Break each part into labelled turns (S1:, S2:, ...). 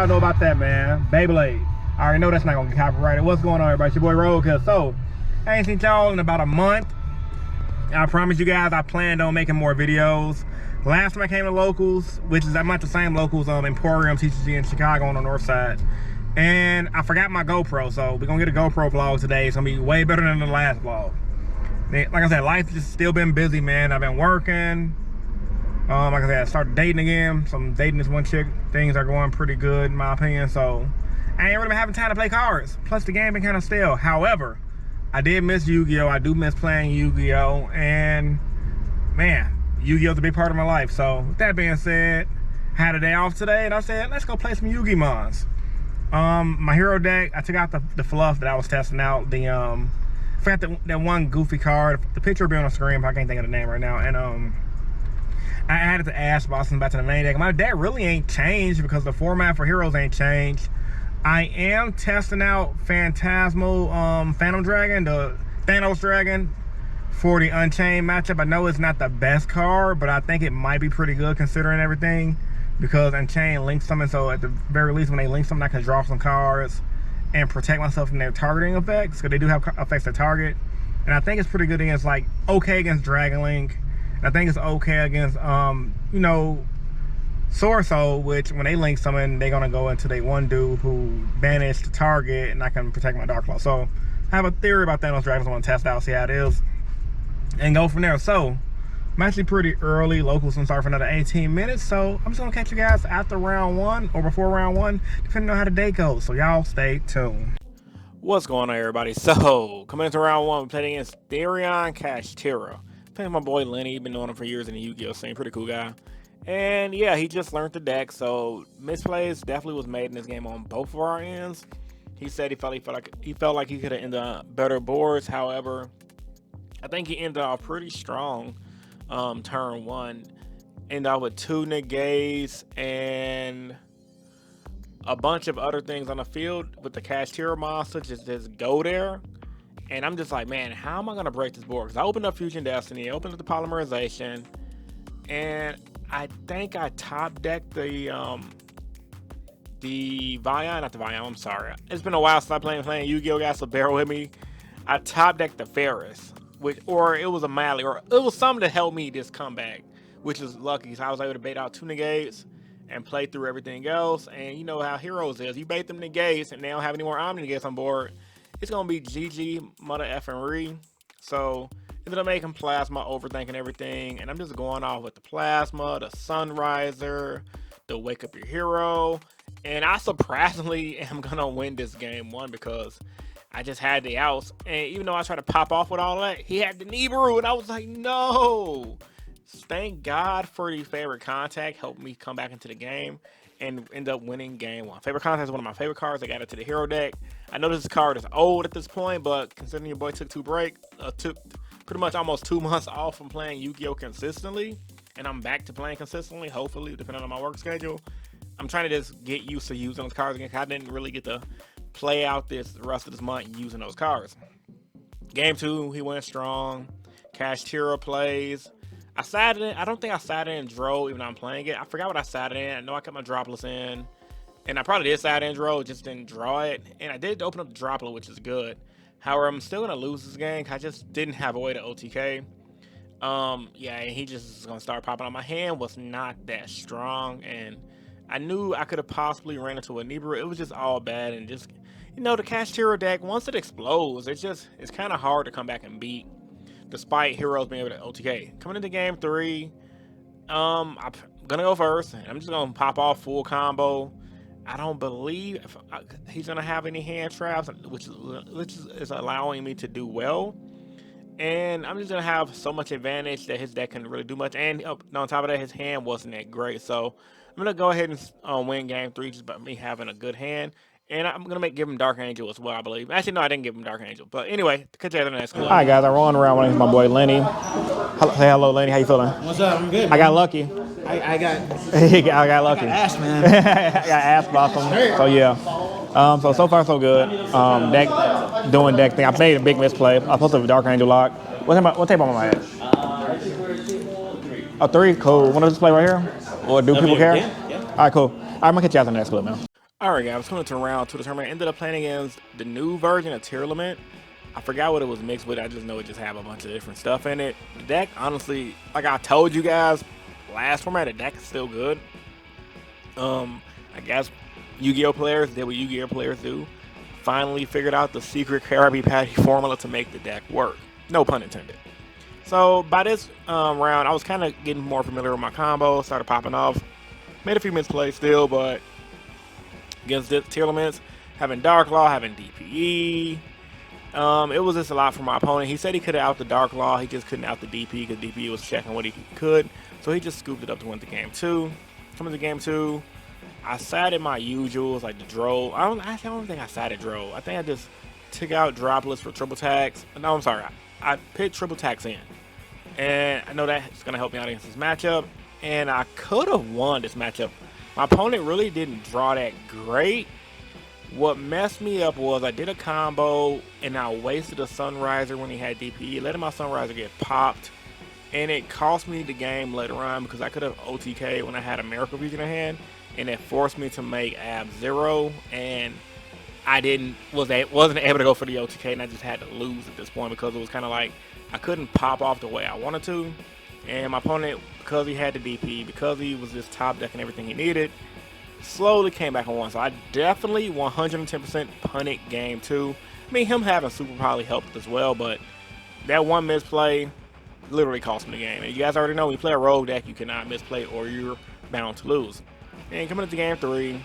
S1: y'all know about that, man. Beyblade. I already know that's not gonna get copyrighted. What's going on, everybody? It's your boy Roadkill. So, I ain't seen y'all in about a month. I promise you guys, I planned on making more videos. Last time I came to locals, which is I'm at the same locals, Emporium, TCG in Chicago on the north side. And I forgot my GoPro, so we're gonna get a GoPro vlog today. It's gonna be way better than the last vlog. Like I said, life just still been busy, man. I've been working. Like I said, I started dating again. So I'm dating this one chick. Things are going pretty good, in my opinion. So I ain't really been having time to play cards. Plus, the game been kind of stale. However, I did miss Yu-Gi-Oh! I do miss playing Yu-Gi-Oh! And man, Yu-Gi-Oh's a big part of my life. So with that being said, I had a day off today, and I said, let's go play some Yu-Gi Mons. My hero deck, I took out the fluff that I was testing out. I forgot that one goofy card. The picture will be on the screen, but I can't think of the name right now. And I added the Ash Boston back to the main deck. My deck really ain't changed because the format for heroes ain't changed. I am testing out Phantasmal Phantom Dragon, the Thanos Dragon, for the Unchained matchup. I know it's not the best card, but I think it might be pretty good considering everything, because Unchained links something, so at the very least when they link something I can draw some cards and protect myself from their targeting effects, because they do have effects that target. And I think it's pretty good against, like, okay against Dragon Link. And I think it's okay against you know, Sword Soul, which when they link something, they're gonna go into the one dude who banished the target, and I can protect my Dark Claw. So I have a theory about Thanos Dragons. I want to test out, see how it is, and go from there. So I'm actually pretty early. Locals gonna start for another 18 minutes. So I'm just gonna catch you guys after round one or before round one, depending on how the day goes. So y'all stay tuned.
S2: What's going on, everybody? So coming into round one, we're playing against Therion Kashtira. Playing my boy Lenny. Been knowing him for years in the Yu-Gi-Oh scene. Pretty cool guy. And yeah, he just learned the deck, so misplays definitely was made in this game on both of our ends. He said he felt like he could have ended up better boards. However, I think he ended off pretty strong. Turn one, ended up with 2 negates and a bunch of other things on the field with the Kashtira monster. Just go there, and I'm just like, man, how am I gonna break this board? Because I opened up Fusion Destiny, opened up the Polymerization, and I think I top decked the Vion, not the Vion, I'm sorry. It's been a while since I playing Yu-Gi-Oh, guys, so bear with me. I top decked the Ferris, or it was a Mally, or it was something to help me this comeback, which is lucky, because I was able to bait out 2 negates and play through everything else. And you know how Heroes is. You bait them negates, and they don't have any more Omni negates on board. It's going to be GG, mother effing re. So ended up making Plasma, overthinking everything, and I'm just going off with the Plasma, the Sunriser, the Wake Up Your Hero, and I surprisingly am gonna win this game one because I just had the outs, and even though I tried to pop off with all that, he had the Nibiru, and I was like, no. Thank God for the favorite contact, helped me come back into the game and end up winning game one. Favorite contact is one of my favorite cards. I got it to the hero deck. I know this card is old at this point, but considering your boy took pretty much almost 2 months off from playing Yu-Gi-Oh consistently, and I'm back to playing consistently, hopefully, depending on my work schedule. I'm trying to just get used to using those cards again. I didn't really get to play out the rest of this month using those cards. Game 2, he went strong. Kashtira plays. I don't think I sat in Dro even though I'm playing it. I forgot what I sat in. I know I kept my droplets in, and I probably did sat in Dro, just didn't draw it. And I did open up the droplet, which is good. However, I'm still gonna lose this game because I just didn't have a way to OTK. Yeah, and he just is gonna start popping on. My hand was not that strong, and I knew I could have possibly ran into a Nibiru. It was just all bad, and just, you know, the Kashtira deck, once it explodes, it's kind of hard to come back and beat, despite heroes being able to OTK. Coming into game 3, I'm gonna go first, and I'm just gonna pop off full combo. I don't believe he's gonna have any hand traps, which is allowing me to do well. And I'm just gonna have so much advantage that his deck can really do much. And on top of that, his hand wasn't that great. So I'm gonna go ahead and win game 3 just by me having a good hand. And I'm gonna give him Dark Angel as well, I believe. Actually, no, I didn't give him Dark Angel. But anyway, catch you at the next clip.
S1: All right, guys, I'm rolling around with my boy Lenny. Say hello, Lenny. How you feeling?
S3: What's up? I'm good.
S1: I got lucky.
S3: I got
S1: lucky.
S3: I got ass, man.
S1: I got ass blossom. So yeah. So far so good. Doing deck thing. I made a big misplay. I was supposed to have a Dark Angel lock. What tape on my head? Oh, 3? Cool. Want to just play right here? Or do people care?
S3: Yeah.
S1: All right, cool. All right, I'm gonna catch you out in the next clip, man.
S2: Alright guys, coming to round 2 of the tournament. Ended up playing against the new version of Tier Limit. I forgot what it was mixed with. I just know it just had a bunch of different stuff in it. The deck, honestly, like I told you guys last format, the deck is still good. I guess Yu-Gi-Oh players did what Yu-Gi-Oh players do. Finally figured out the secret Krabby Patty formula to make the deck work. No pun intended. So by this round, I was kind of getting more familiar with my combo. Started popping off. Made a few misplays still, but against this tier limits, having Dark Law, having DPE, it was just a lot for my opponent. He said he could out the Dark Law, he just couldn't out the DP because DP was checking what he could. So he just scooped it up to win the game 2. Coming to game 2, I sided my Yugiohs, like the Droll. I don't think I sided Droll. I think I just took out Droplets for triple tags. No, I'm sorry. I picked triple tags in. And I know that's going to help me out against this matchup. And I could have won this matchup. My opponent really didn't draw that great. What messed me up was I did a combo and I wasted a Sunriser when he had DPE, letting my Sunriser get popped. And it cost me the game later on because I could have OTK when I had a Miracle Fusion in hand. And it forced me to make AB 0. And I wasn't able to go for the OTK, and I just had to lose at this point because it was kind of like I couldn't pop off the way I wanted to. And my opponent, because he had the DP, because he was just top decking everything he needed, slowly came back and won. So I definitely 110% punted game 2. I mean, him having Super probably helped as well, but that one misplay literally cost me the game. And you guys already know when you play a rogue deck, you cannot misplay or you're bound to lose. And coming into game 3,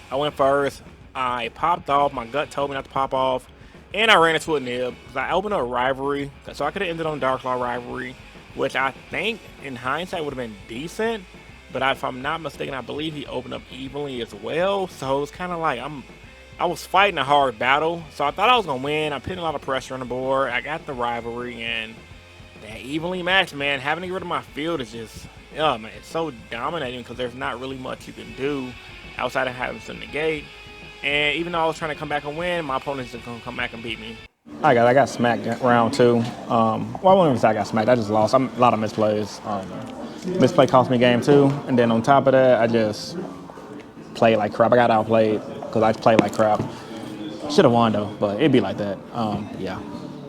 S2: I went first. I popped off. My gut told me not to pop off. And I ran into a nib. I opened a rivalry. So I could have ended on Dark Law rivalry, which I think in hindsight would have been decent. But if I'm not mistaken, I believe he opened up evenly as well. So it was kind of like I was fighting a hard battle. So I thought I was going to win. I put a lot of pressure on the board. I got the rivalry. And that evenly matched, man. Having to get rid of my field is just, oh man, it's so dominating because there's not really much you can do outside of having to negate. And even though I was trying to come back and win, my opponent's just going to come back and beat me.
S1: Alright guys, I got smacked round 2. Well, I won't even say I got smacked. I just lost. A lot of misplays. Misplay cost me game 2. And then on top of that, I just played like crap. I got outplayed because I played like crap. Should have won though, but it'd be like that. Yeah.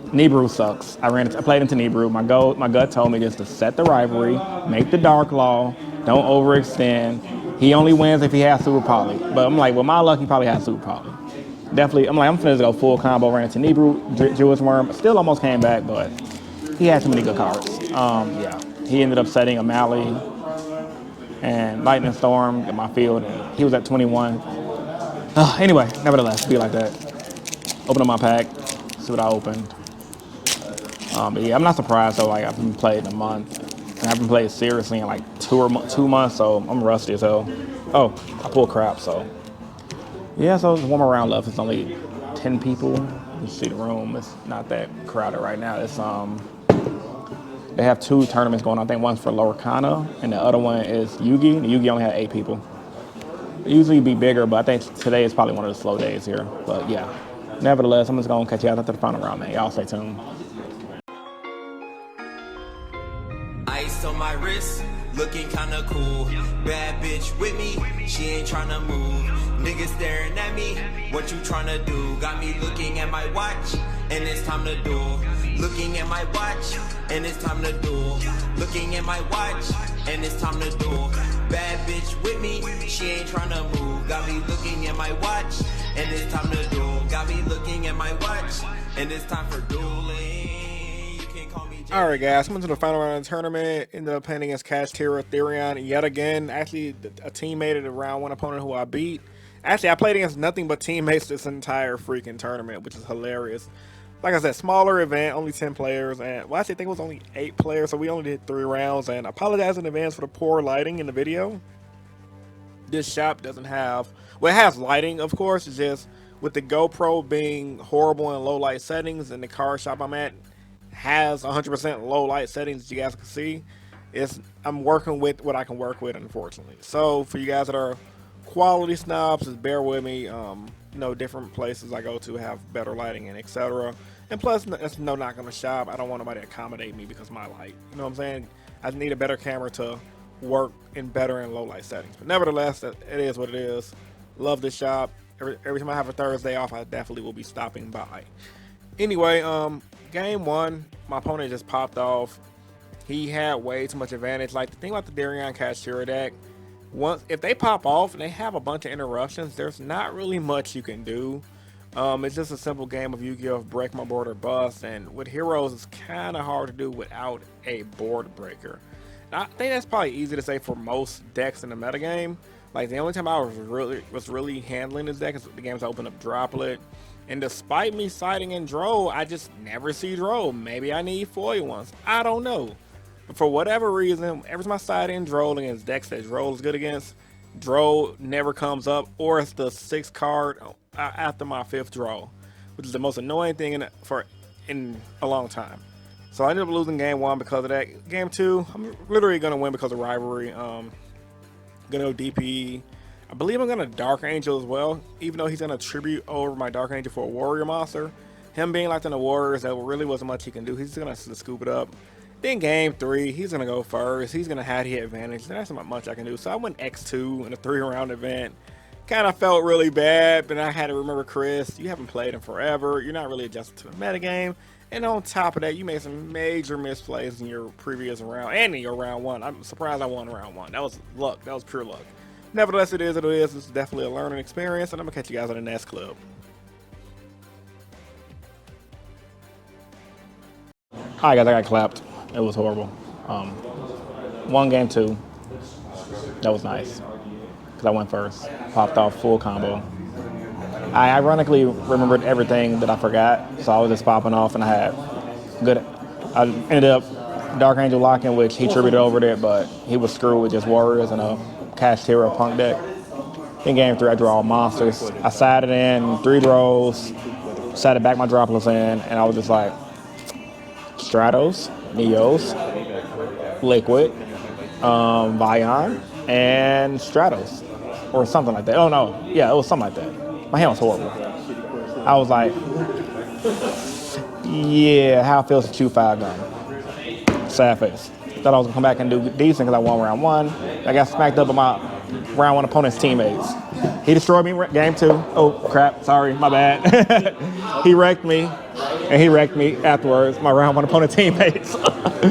S1: Nibiru sucks. I played into Nibiru. My gut told me just to set the rivalry, make the Dark Law, don't overextend. He only wins if he has Super Poly. But I'm like, well, my luck, he probably has Super Poly. Definitely, I'm finna go full combo, ran into Nibiru, Jewish Worm. Still almost came back, but he had too many good cards. Yeah. He ended up setting a Mally and Lightning Storm in my field, and he was at 21. Anyway, nevertheless, be like that. Open up my pack, see what I opened. But yeah, I'm not surprised though. Like, I haven't played in a month, and I haven't played seriously in like 2 months, so I'm rusty as hell. Oh, I pulled crap, so yeah. So there's one more round left. It's only 10 people. You see the room. It's not that crowded right now. It's they have 2 tournaments going on. I think one's for Lorcana, and the other one is Yugi. The Yugi only had 8 people. It usually be bigger, but I think today is probably one of the slow days here. But yeah, nevertheless, I'm just gonna catch you guys after the final round, man. Y'all stay tuned.
S4: Ice on my wrist, looking kinda cool. Bad bitch with me, she ain't tryna move. Niggas staring at me, what you tryna do? Got me looking at my watch, and it's time to duel. Looking at my watch, and it's time to duel. Looking at my watch, and it's time to duel. Bad bitch with me, she ain't tryna move. Got me looking at my watch, and it's time to duel. Got me looking at my watch, and it's time for dueling.
S2: Alright guys, coming to the final round of the tournament. Ended up playing against Cash Tira Therion yet again. Actually, a teammate of the round 1 opponent who I beat. Actually, I played against nothing but teammates this entire freaking tournament, which is hilarious. Like I said, smaller event, only 10 players. And well, actually, I think it was only 8 players, so we only did 3 rounds. And I apologize in advance for the poor lighting in the video. This shop doesn't have, well, it has lighting, of course. It's just with the GoPro being horrible in low light settings, and the car shop I'm at has 100% low light settings that you guys can see. I'm working with what I can work with, unfortunately. So for you guys that are quality snobs, just bear with me. Different places I go to have better lighting and etc. And plus, it's no knock on the shop. I don't want nobody to accommodate me because of my light. You know what I'm saying? I need a better camera to work in better and low light settings. But nevertheless, it is what it is. Love this shop. Every time I have a Thursday off, I definitely will be stopping by. Anyway, game one, my opponent just popped off. He had way too much advantage. Like the thing about the Darion Cashier deck, once if they pop off and they have a bunch of interruptions, there's not really much you can do. It's just a simple game of Yu-Gi-Oh! Break my board or bust, and with heroes, it's kind of hard to do without a board breaker. Now, I think that's probably easy to say for most decks in the metagame. Like the only time I was really handling this deck is the games I open up Droplet. And despite me citing in Droll, I just never see Droll. Maybe I need foil ones. I don't know. But for whatever reason, every time I side in Droll against decks that Droll is good against, Droll never comes up, or it's the 6th card after my 5th draw, which is the most annoying thing in a long time. So I ended up losing game 1 because of that. Game 2, I'm literally gonna win because of rivalry. Gonna go DP. I believe I'm gonna Dark Angel as well, even though he's gonna tribute over my Dark Angel for a warrior monster. Him being locked in the warriors, there really wasn't much he can do. He's gonna scoop it up. Then game 3, he's gonna go first. He's gonna have the advantage. That's not much I can do. So I went X2 in a 3-round event. Kind of felt really bad, but I had to remember, Chris, you haven't played him forever. You're not really adjusted to the metagame. And on top of that, you made some major misplays in your previous round and in your round 1. I'm surprised I won round 1. That was luck. That was pure luck. Nevertheless, it is what it is. It's definitely a learning experience, and I'm gonna catch you guys on the next club. Alright guys, I got clapped. It was horrible. One game 2. That was nice. Because I went first. Popped off full combo. I ironically remembered everything that I forgot. So I was just popping off and I had good. I ended up Dark Angel locking, which he tributed over there, but he was screwed with just warriors and a Cash Hero punk deck. In game 3, I drew all monsters. I sided in 3 draws, sided back my droplets in, and I was just like, Stratos, Neos, Liquid, Vion, and Stratos, or something like that. Oh no, yeah, it was something like that. My hand was horrible. I was like, yeah, how it feels to chew 5 gum. Sad face. Thought I was gonna come back and do decent because I won round 1. I got smacked up by my round 1 opponent's teammates. He destroyed me game 2. Oh crap, sorry, my bad. He wrecked me, and he wrecked me afterwards, my round 1 opponent teammates.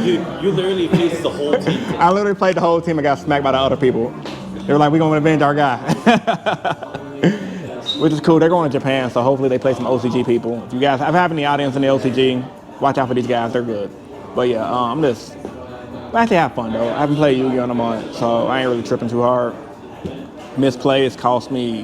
S5: You literally faced the whole team.
S1: I literally played the whole team and got smacked by the other people. They were like, we're gonna avenge our guy. Which is cool. They're going to Japan, so hopefully they play some OCG people. If you guys have any audience in the OCG, watch out for these guys. They're good. But yeah, I actually have fun though. I haven't played Yu-Gi-Oh! In a month, so I ain't really tripping too hard. Misplays cost me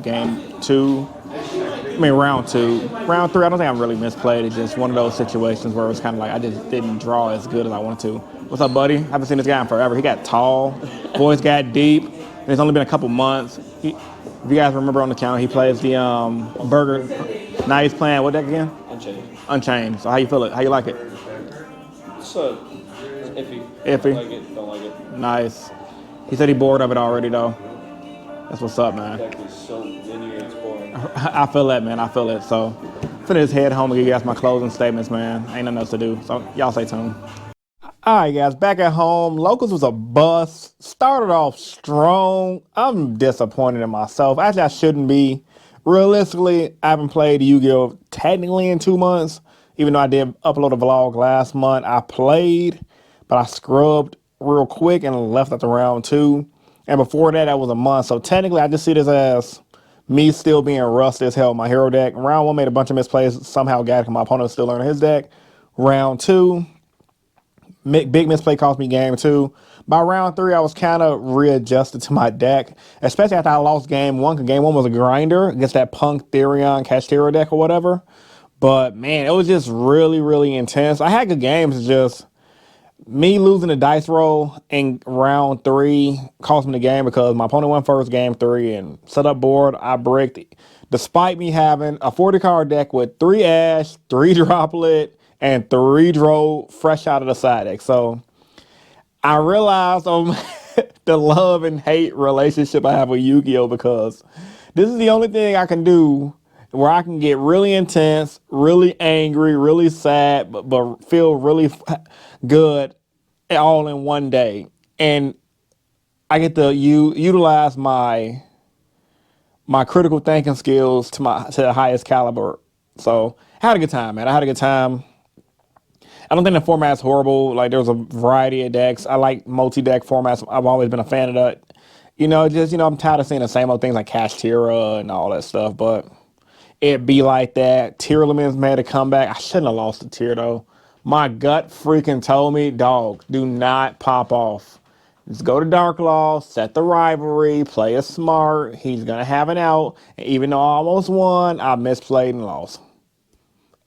S1: game 2. I mean round 2. Round 3, I don't think I really misplayed. It's just one of those situations where it was kind of like I just didn't draw as good as I wanted to. What's up, buddy? I haven't seen this guy in forever. He got tall, voice got deep, and it's only been a couple months. If you guys remember on the channel, he plays the Burger. Now he's playing what deck again?
S5: Unchained.
S1: Unchained. So how you feel it? How you like it?
S5: It's iffy.
S1: Iffy?
S5: Like it, don't like it.
S1: Nice. He said he bored of it already though. That's what's up, man.
S5: Deck is so linear, it's boring.
S1: I feel that, man. I feel it. So, finna just head home and give you guys my closing statements, man. Ain't nothing else to do. So, y'all stay tuned. All right, guys. Back at home. Locals was a bust. Started off strong. I'm disappointed in myself. Actually, I shouldn't be. Realistically, I haven't played Yu-Gi-Oh! Technically in 2 months. Even though I did upload a vlog last month, I played, but I scrubbed real quick and left at the round 2. And before that, that was a month. So technically, I just see this as me still being rusty as hell. My hero deck. Round 1 made a bunch of misplays. Somehow got it. My opponent was still learning his deck. Round 2, big misplay cost me game 2. By round 3, I was kind of readjusted to my deck, especially after I lost game 1. Because game 1 was a grinder against that Punk Therion Cashtero deck or whatever. But man, it was just really, really intense. I had good games. It's just me losing the dice roll in round 3 cost me the game because my opponent went first game 3 and set up board. I bricked, despite me having a 40 card deck with 3 Ash, 3 Droplet, and 3 Drow fresh out of the side deck. So I realized the love and hate relationship I have with Yu-Gi-Oh! Because this is the only thing I can do where I can get really intense, really angry, really sad, but feel really good all in one day. And I get to utilize my
S2: my critical thinking skills to the highest caliber. So I had a good time, man. I had a good time. I don't think the format's horrible. Like, there's a variety of decks. I like multi-deck formats. I've always been a fan of that. I'm tired of seeing the same old things like Cash Tira and all that stuff, but it be like that. Tier Lemons made a comeback. I shouldn't have lost the tier, though. My gut freaking told me, dog, do not pop off. Just go to Dark Law, set the rivalry, play it smart. He's going to have an out. And even though I almost won, I misplayed and lost.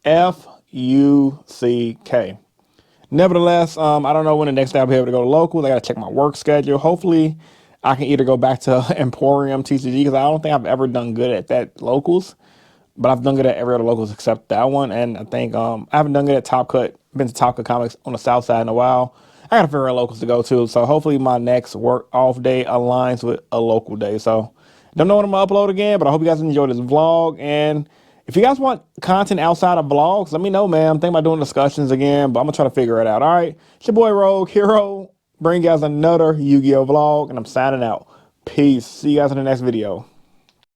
S2: F-U-C-K. Nevertheless, I don't know when the next day I'll be able to go to locals. I got to check my work schedule. Hopefully, I can either go back to Emporium TCG because I don't think I've ever done good at that locals. But I've done good at every other locals except that one. And I think I haven't done good at Top Cut. Been to Top Cut Comics on the South Side in a while. I got to figure out locals to go to. So hopefully my next work off day aligns with a local day. So don't know when I'm going to upload again, but I hope you guys enjoyed this vlog. And if you guys want content outside of vlogs, let me know, man. I'm thinking about doing discussions again, but I'm going to try to figure it out. All right. It's your boy Rogue Hero. Bring you guys another Yu-Gi-Oh vlog, and I'm signing out. Peace. See you guys in the next video.